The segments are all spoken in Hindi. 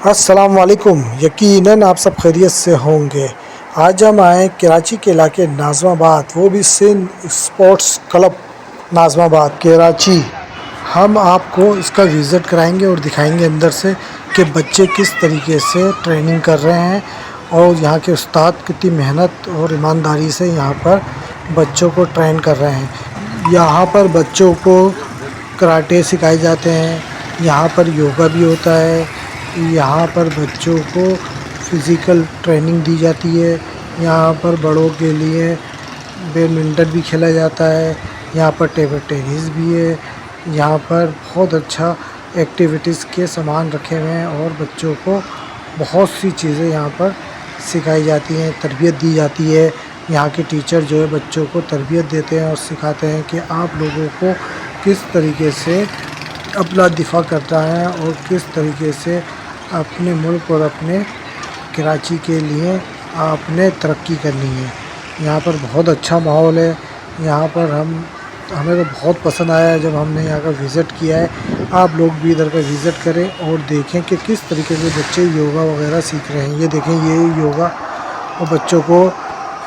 अस्सलाम वालेकुम। यकीनन आप सब खैरियत से होंगे। आज हम आए कराची के इलाके नाज़िमाबाद, वो भी सिंध स्पोर्ट्स क्लब नाज़िमाबाद कराची। हम आपको इसका विज़िट कराएंगे और दिखाएंगे अंदर से कि बच्चे किस तरीके से ट्रेनिंग कर रहे हैं और यहाँ के उस्ताद कितनी मेहनत और ईमानदारी से यहाँ पर बच्चों को ट्रेन कर रहे हैं। यहाँ पर बच्चों को कराटे सिखाए जाते हैं, यहाँ पर योगा भी होता है, यहाँ पर बच्चों को फ़िज़िकल ट्रेनिंग दी जाती है, यहाँ पर बड़ों के लिए बैडमिंटन भी खेला जाता है, यहाँ पर टेबल टेनिस भी है। यहाँ पर बहुत अच्छा एक्टिविटीज़ के सामान रखे हुए हैं और बच्चों को बहुत सी चीज़ें यहाँ पर सिखाई जाती हैं, तरबियत दी जाती है। यहाँ के टीचर जो है बच्चों को तरबियत देते हैं और सिखाते हैं कि आप लोगों को किस तरीके से अपना दिफा करना है और किस तरीके से अपने मुल्क और अपने कराची के लिए आपने तरक्की करनी है। यहाँ पर बहुत अच्छा माहौल है। यहाँ पर हमें तो बहुत पसंद आया है जब हमने यहाँ का विज़िट किया है। आप लोग भी इधर का विज़िट करें और देखें कि किस तरीके से बच्चे योगा वगैरह सीख रहे हैं। ये देखें, ये योगा और बच्चों को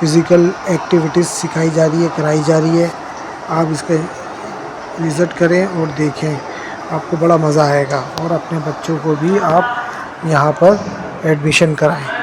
फ़िज़िकल एक्टिविटीज़ सिखाई जा रही है, कराई जा रही है। आप इसका विज़िट करें और देखें, आपको बड़ा मज़ा आएगा और अपने बच्चों को भी आप यहाँ पर एडमिशन कराएं।